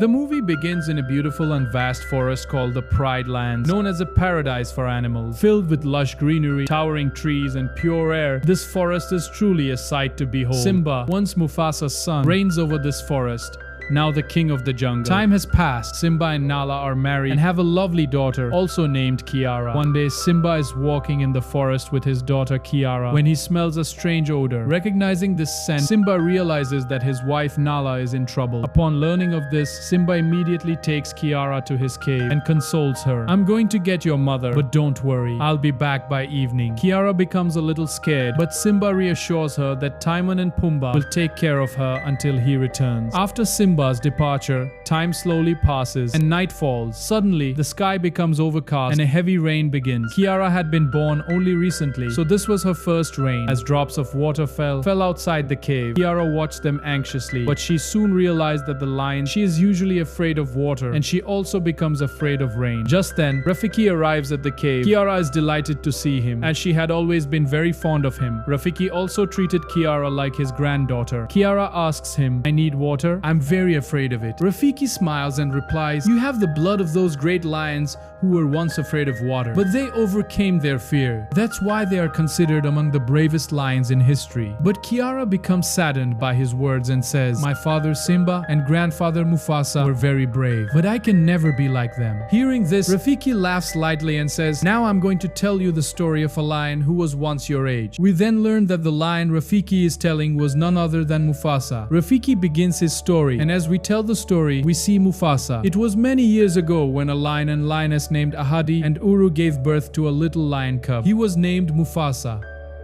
The movie begins in a beautiful and vast forest called the Pride Lands, known as a paradise for animals. Filled with lush greenery, towering trees, and pure air, this forest is truly a sight to behold. Simba, once Mufasa's son, reigns over this forest, now the king of the jungle. Time has passed. Simba and Nala are married and have a lovely daughter, also named Kiara. One day, Simba is walking in the forest with his daughter Kiara when he smells a strange odor. Recognizing this scent, Simba realizes that his wife Nala is in trouble. Upon learning of this, Simba immediately takes Kiara to his cave and consoles her. "I'm going to get your mother, but don't worry, I'll be back by evening." Kiara becomes a little scared, but Simba reassures her that Timon and Pumbaa will take care of her until he returns. After Simba's departure, time slowly passes and night falls. Suddenly, the sky becomes overcast and a heavy rain begins. Kiara had been born only recently, so this was her first rain. As drops of water fell outside the cave, Kiara watched them anxiously, but she soon realized that the lion, she is usually afraid of water, and she also becomes afraid of rain. Just then, Rafiki arrives at the cave. Kiara is delighted to see him, as she had always been very fond of him. Rafiki also treated Kiara like his granddaughter. Kiara asks him, "I need water? I'm very afraid of it." Rafiki smiles and replies, "You have the blood of those great lions who were once afraid of water, but they overcame their fear. That's why they are considered among the bravest lions in history." But Kiara becomes saddened by his words and says, "My father Simba and grandfather Mufasa were very brave, but I can never be like them." Hearing this, Rafiki laughs lightly and says, "Now I'm going to tell you the story of a lion who was once your age." We then learn that the lion Rafiki is telling was none other than Mufasa. Rafiki begins his story, and as we tell the story, we see Mufasa. It was many years ago when a lion and lioness named Ahadi and Uru gave birth to a little lion cub. He was named Mufasa.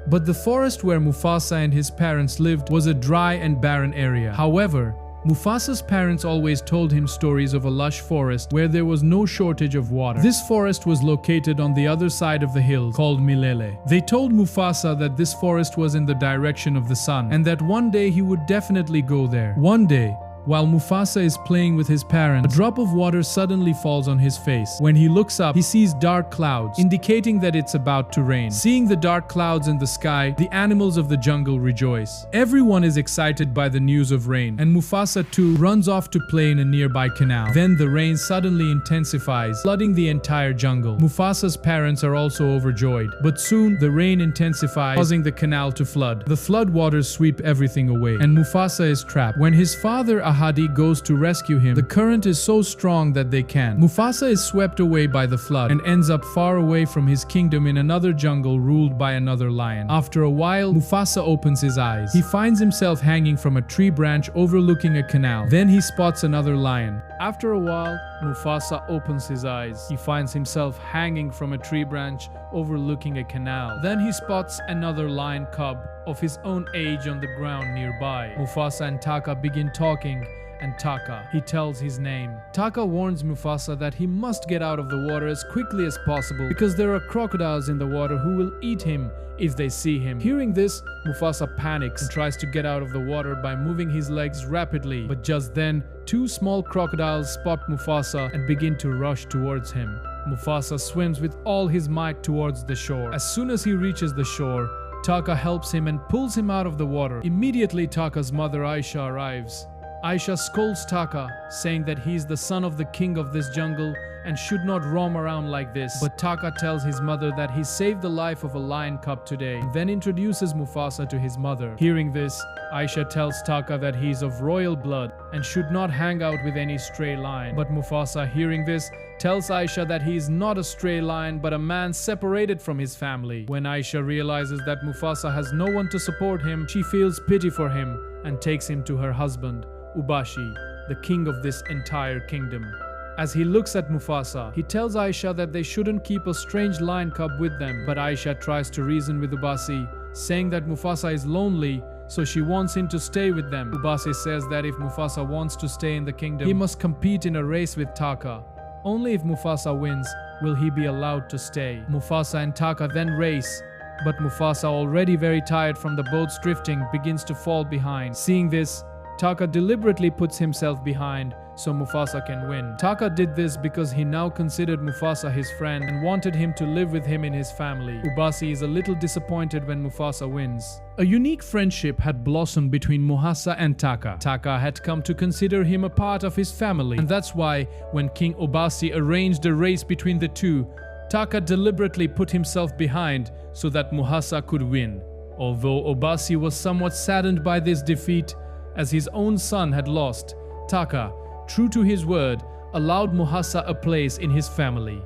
But the forest where Mufasa and his parents lived was a dry and barren area. However, Mufasa's parents always told him stories of a lush forest where there was no shortage of water. This forest was located on the other side of the hills, called Milele. They told Mufasa that this forest was in the direction of the sun, and that one day he would definitely go there. One day, while Mufasa is playing with his parents, a drop of water suddenly falls on his face. When he looks up, he sees dark clouds, indicating that it's about to rain. Seeing the dark clouds in the sky, the animals of the jungle rejoice. Everyone is excited by the news of rain, and Mufasa too runs off to play in a nearby canal. Then the rain suddenly intensifies, flooding the entire jungle. Mufasa's parents are also overjoyed, but soon the rain intensifies, causing the canal to flood. The flood waters sweep everything away, and Mufasa is trapped. When his father Ahadi goes to rescue him, the current is so strong that they can't. Mufasa is swept away by the flood and ends up far away from his kingdom in another jungle ruled by another lion. After a while, Mufasa opens his eyes. He finds himself hanging from a tree branch overlooking a canal. Then he spots another lion. After a while, Mufasa opens his eyes. He finds himself hanging from a tree branch overlooking a canal. Then he spots another lion cub of his own age on the ground nearby. Mufasa and Taka begin talking, and Taka, he tells his name. Taka warns Mufasa that he must get out of the water as quickly as possible because there are crocodiles in the water who will eat him if they see him. Hearing this, Mufasa panics and tries to get out of the water by moving his legs rapidly. But just then, two small crocodiles spot Mufasa and begin to rush towards him. Mufasa swims with all his might towards the shore. As soon as he reaches the shore, Taka helps him and pulls him out of the water. Immediately, Taka's mother Aisha arrives. Aisha scolds Taka, saying that he is the son of the king of this jungle and should not roam around like this. But Taka tells his mother that he saved the life of a lion cub today, and then introduces Mufasa to his mother. Hearing this, Aisha tells Taka that he is of royal blood and should not hang out with any stray lion. But Mufasa, hearing this, tells Aisha that he is not a stray lion but a man separated from his family. When Aisha realizes that Mufasa has no one to support him, she feels pity for him and takes him to her husband, Ubashi, the king of this entire kingdom. As he looks at Mufasa, he tells Aisha that they shouldn't keep a strange lion cub with them. But Aisha tries to reason with Ubasi, saying that Mufasa is lonely, so she wants him to stay with them. Ubasi says that if Mufasa wants to stay in the kingdom, he must compete in a race with Taka. Only if Mufasa wins will he be allowed to stay. Mufasa and Taka then race, but Mufasa, already very tired from the boat's drifting, begins to fall behind. Seeing this, Taka deliberately puts himself behind so Mufasa can win. Taka did this because he now considered Mufasa his friend and wanted him to live with him in his family. Ubasi is a little disappointed when Mufasa wins. A unique friendship had blossomed between Mufasa and Taka. Taka had come to consider him a part of his family, and that's why when King Ubasi arranged a race between the two, Taka deliberately put himself behind so that Mufasa could win. Although Ubasi was somewhat saddened by this defeat, as his own son had lost, Taka, true to his word, allowed Mufasa a place in his family.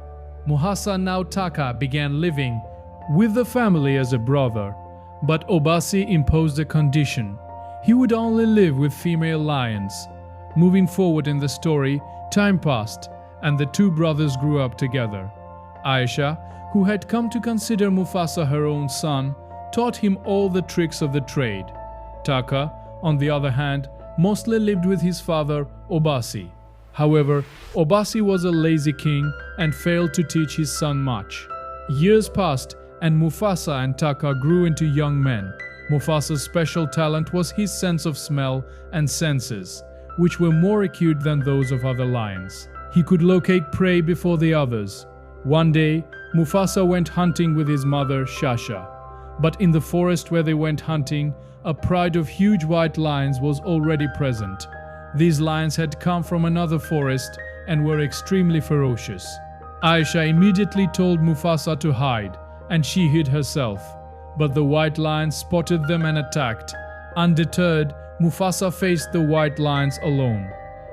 Mufasa, now Taka, began living with the family as a brother, but Ubasi imposed a condition. He would only live with female lions. Moving forward in the story, time passed, and the two brothers grew up together. Aisha, who had come to consider Mufasa her own son, taught him all the tricks of the trade. Taka, on the other hand, mostly lived with his father, Ubasi. However, Ubasi was a lazy king and failed to teach his son much. Years passed and Mufasa and Taka grew into young men. Mufasa's special talent was his sense of smell and senses, which were more acute than those of other lions. He could locate prey before the others. One day, Mufasa went hunting with his mother, Shasha. But in the forest where they went hunting, a pride of huge white lions was already present. These lions had come from another forest and were extremely ferocious. Aisha immediately told Mufasa to hide, and she hid herself. But the white lions spotted them and attacked. Undeterred, Mufasa faced the white lions alone.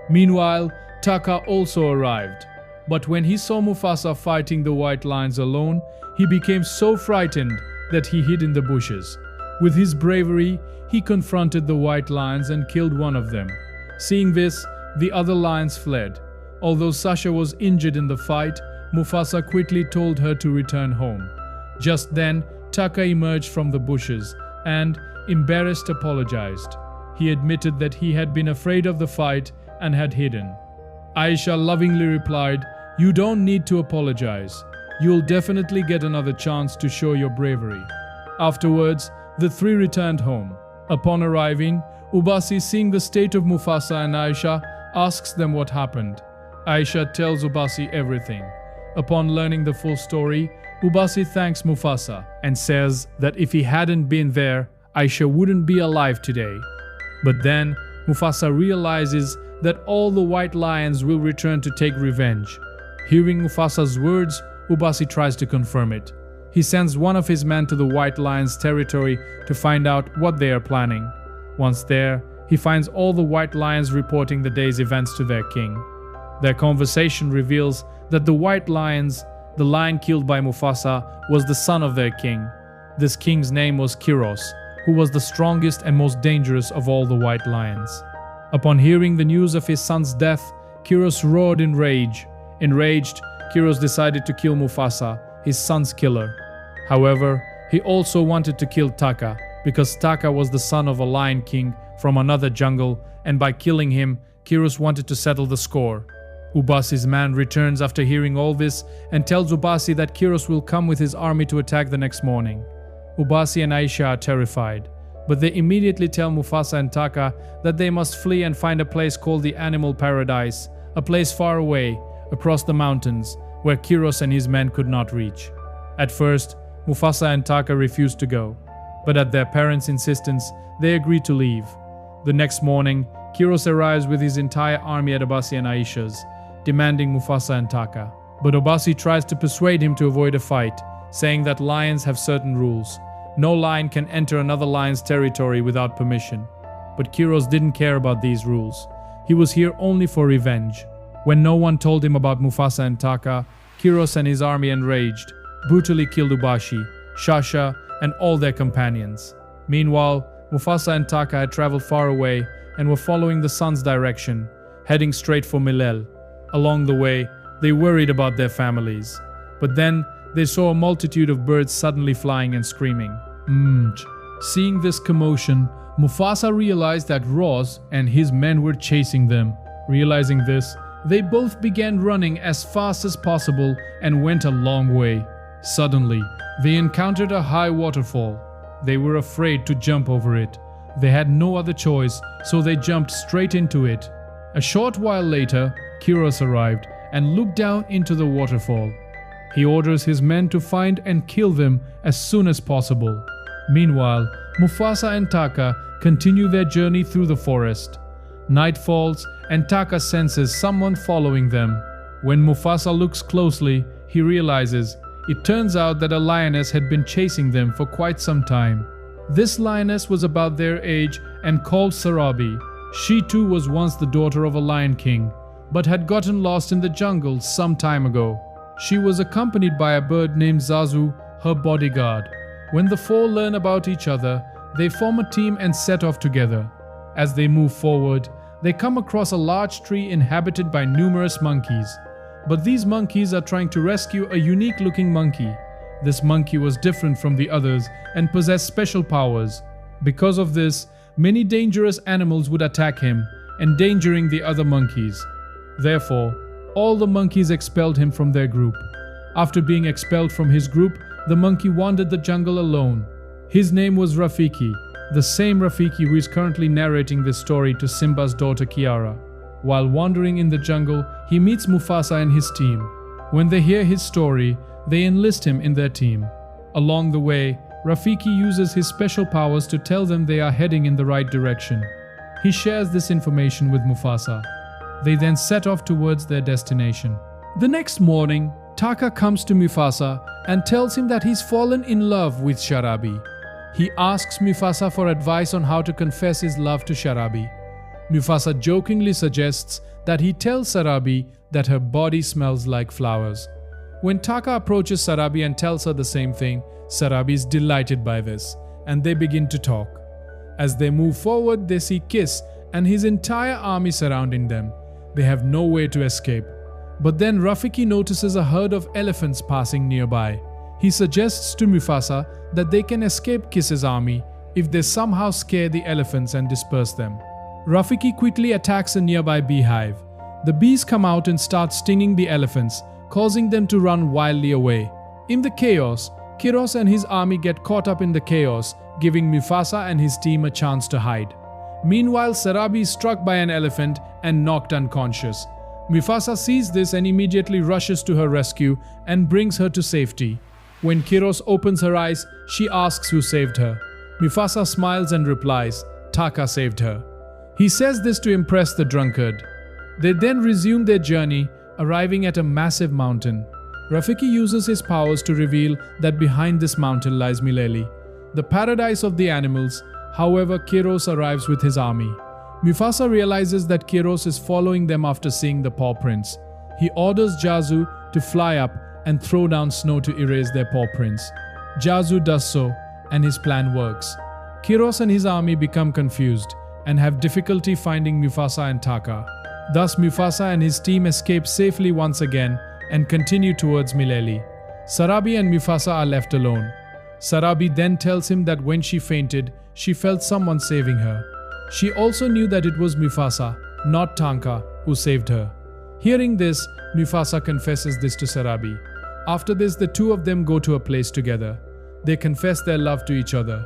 Meanwhile, Taka also arrived. But when he saw Mufasa fighting the white lions alone, he became so frightened that he hid in the bushes. With his bravery, he confronted the white lions and killed one of them. Seeing this, the other lions fled. Although Sasha was injured in the fight, Mufasa quickly told her to return home. Just then, Taka emerged from the bushes and, embarrassed, apologized. He admitted that he had been afraid of the fight and had hidden. Aisha lovingly replied, "You don't need to apologize. You'll definitely get another chance to show your bravery." Afterwards, the three returned home. Upon arriving, Ubasi, seeing the state of Mufasa and Aisha, asks them what happened. Aisha tells Ubasi everything. Upon learning the full story, Ubasi thanks Mufasa and says that if he hadn't been there, Aisha wouldn't be alive today. But then, Mufasa realizes that all the white lions will return to take revenge. Hearing Mufasa's words, Ubasi tries to confirm it. He sends one of his men to the white lions' territory to find out what they are planning. Once there, he finds all the white lions reporting the day's events to their king. Their conversation reveals that the white lions, the lion killed by Mufasa, was the son of their king. This king's name was Kiros, who was the strongest and most dangerous of all the white lions. Upon hearing the news of his son's death, Kiros roared in rage. Enraged, Kiros decided to kill Mufasa, his son's killer. However, he also wanted to kill Taka, because Taka was the son of a lion king from another jungle, and by killing him, Kiros wanted to settle the score. Ubasi's man returns after hearing all this and tells Ubasi that Kiros will come with his army to attack the next morning. Ubasi and Aisha are terrified, but they immediately tell Mufasa and Taka that they must flee and find a place called the Animal Paradise, a place far away, across the mountains, where Kiros and his men could not reach. At first, Mufasa and Taka refused to go, but at their parents' insistence, they agreed to leave. The next morning, Kiros arrives with his entire army at Ubasi and Aisha's, demanding Mufasa and Taka. But Ubasi tries to persuade him to avoid a fight, saying that lions have certain rules. No lion can enter another lion's territory without permission. But Kiros didn't care about these rules. He was here only for revenge. When no one told him about Mufasa and Taka, Kiros and his army, enraged, brutally killed Ubasi, Shasha, and all their companions. Meanwhile, Mufasa and Taka had traveled far away and were following the sun's direction, heading straight for Milele. Along the way, they worried about their families. But then, they saw a multitude of birds suddenly flying and screaming. Seeing this commotion, Mufasa realized that Ross and his men were chasing them. Realizing this, they both began running as fast as possible and went a long way. Suddenly, they encountered a high waterfall. They were afraid to jump over it, They had no other choice, so they jumped straight into it. A short while later, Kiros arrived and looked down into the waterfall. He orders his men to find and kill them as soon as possible. Meanwhile, Mufasa and Taka continue their journey through the forest. Night falls and Taka senses someone following them. When Mufasa looks closely, he realizes it turns out that a lioness had been chasing them for quite some time. This lioness was about their age and called Sarabi. She too was once the daughter of a lion king, but had gotten lost in the jungle some time ago. She was accompanied by a bird named Zazu, her bodyguard. When the four learn about each other, they form a team and set off together. As they move forward, they come across a large tree inhabited by numerous monkeys. But these monkeys are trying to rescue a unique-looking monkey. This monkey was different from the others and possessed special powers. Because of this, many dangerous animals would attack him, endangering the other monkeys. Therefore, all the monkeys expelled him from their group. After being expelled from his group, the monkey wandered the jungle alone. His name was Rafiki, the same Rafiki who is currently narrating this story to Simba's daughter Kiara. While wandering in the jungle, he meets Mufasa and his team. When they hear his story, they enlist him in their team. Along the way, Rafiki uses his special powers to tell them they are heading in the right direction. He shares this information with Mufasa. They then set off towards their destination. The next morning, Taka comes to Mufasa and tells him that he's fallen in love with Sarabi. He asks Mufasa for advice on how to confess his love to Sarabi. Mufasa jokingly suggests that he tells Sarabi that her body smells like flowers. When Taka approaches Sarabi and tells her the same thing, Sarabi is delighted by this, and they begin to talk. As they move forward, they see Kiss and his entire army surrounding them. They have no way to escape. But then Rafiki notices a herd of elephants passing nearby. He suggests to Mufasa that they can escape Kiss's army if they somehow scare the elephants and disperse them. Rafiki quickly attacks a nearby beehive. The bees come out and start stinging the elephants, causing them to run wildly away. In the chaos, Kiros and his army get caught up in the chaos, giving Mufasa and his team a chance to hide. Meanwhile, Sarabi is struck by an elephant and knocked unconscious. Mufasa sees this and immediately rushes to her rescue and brings her to safety. When Kiros opens her eyes, she asks who saved her. Mufasa smiles and replies, "Taka saved her." He says this to impress the drunkard. They then resume their journey, arriving at a massive mountain. Rafiki uses his powers to reveal that behind this mountain lies Milele, the paradise of the animals. However, Kiros arrives with his army. Mufasa realizes that Kiros is following them after seeing the paw prints. He orders Zazu to fly up and throw down snow to erase their paw prints. Zazu does so, and his plan works. Kiros and his army become confused and have difficulty finding Mufasa and Taka. Thus, Mufasa and his team escape safely once again and continue towards Milele. Sarabi and Mufasa are left alone. Sarabi then tells him that when she fainted, she felt someone saving her. She also knew that it was Mufasa, not Taka, who saved her. Hearing this, Mufasa confesses this to Sarabi. After this, the two of them go to a place together. They confess their love to each other.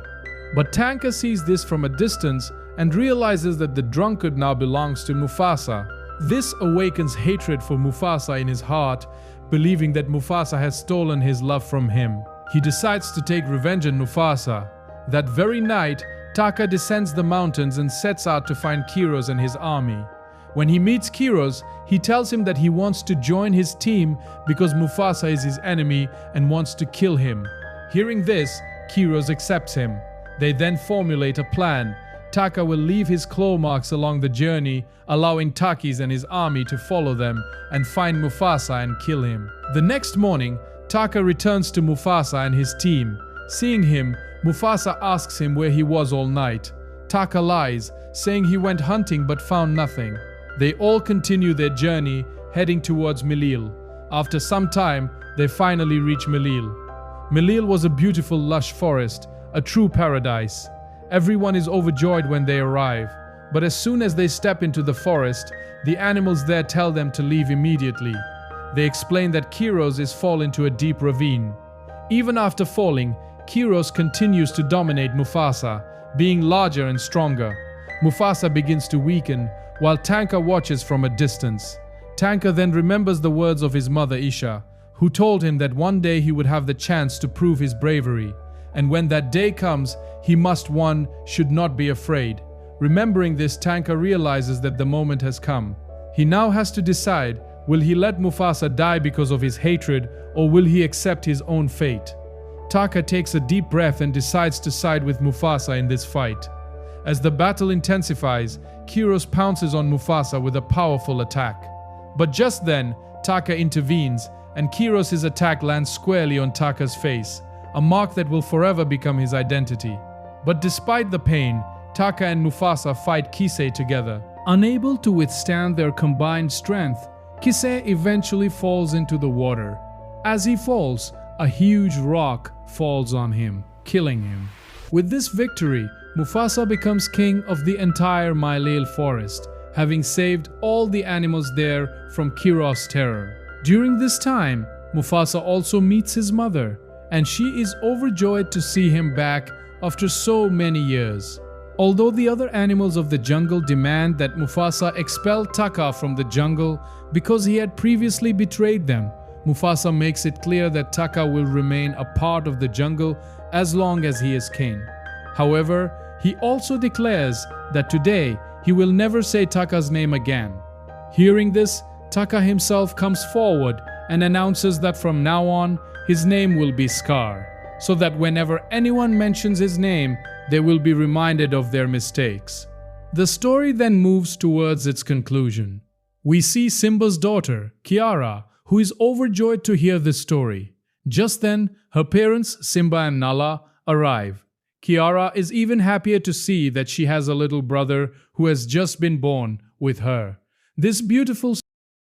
But Taka sees this from a distance and realizes that the drunkard now belongs to Mufasa. This awakens hatred for Mufasa in his heart, believing that Mufasa has stolen his love from him. He decides to take revenge on Mufasa. That very night, Taka descends the mountains and sets out to find Kiros and his army. When he meets Kiros, he tells him that he wants to join his team because Mufasa is his enemy and wants to kill him. Hearing this, Kiros accepts him. They then formulate a plan. Taka will leave his claw marks along the journey, allowing Takis and his army to follow them and find Mufasa and kill him. The next morning, Taka returns to Mufasa and his team. Seeing him, Mufasa asks him where he was all night. Taka lies, saying he went hunting but found nothing. They all continue their journey, heading towards Milele. After some time, they finally reach Milele. Milele was a beautiful lush forest, a true paradise. Everyone is overjoyed when they arrive, but as soon as they step into the forest, the animals there tell them to leave immediately. They explain that Kiros is fallen into a deep ravine. Even after falling, Kiros continues to dominate Mufasa, being larger and stronger. Mufasa begins to weaken, while Taka watches from a distance. Taka then remembers the words of his mother Isha, who told him that one day he would have the chance to prove his bravery, and when that day comes, he should not be afraid. Remembering this, Taka realizes that the moment has come. He now has to decide, will he let Mufasa die because of his hatred, or will he accept his own fate? Taka takes a deep breath and decides to side with Mufasa in this fight. As the battle intensifies, Kiara pounces on Mufasa with a powerful attack. But just then, Taka intervenes, and Kiara's attack lands squarely on Taka's face, a mark that will forever become his identity. But despite the pain, Taka and Mufasa fight Kisei together. Unable to withstand their combined strength, Kisei eventually falls into the water. As he falls, a huge rock falls on him, killing him. With this victory, Mufasa becomes king of the entire Milele forest, having saved all the animals there from Kiara's terror. During this time, Mufasa also meets his mother, and she is overjoyed to see him back after so many years. Although the other animals of the jungle demand that Mufasa expel Taka from the jungle because he had previously betrayed them, Mufasa makes it clear that Taka will remain a part of the jungle as long as he is king. However, he also declares that today he will never say Taka's name again. Hearing this, Taka himself comes forward and announces that from now on, his name will be Scar, so that whenever anyone mentions his name, they will be reminded of their mistakes. The story then moves towards its conclusion. We see Simba's daughter, Kiara, who is overjoyed to hear this story. Just then, her parents, Simba and Nala, arrive. Kiara is even happier to see that she has a little brother who has just been born with her. This beautiful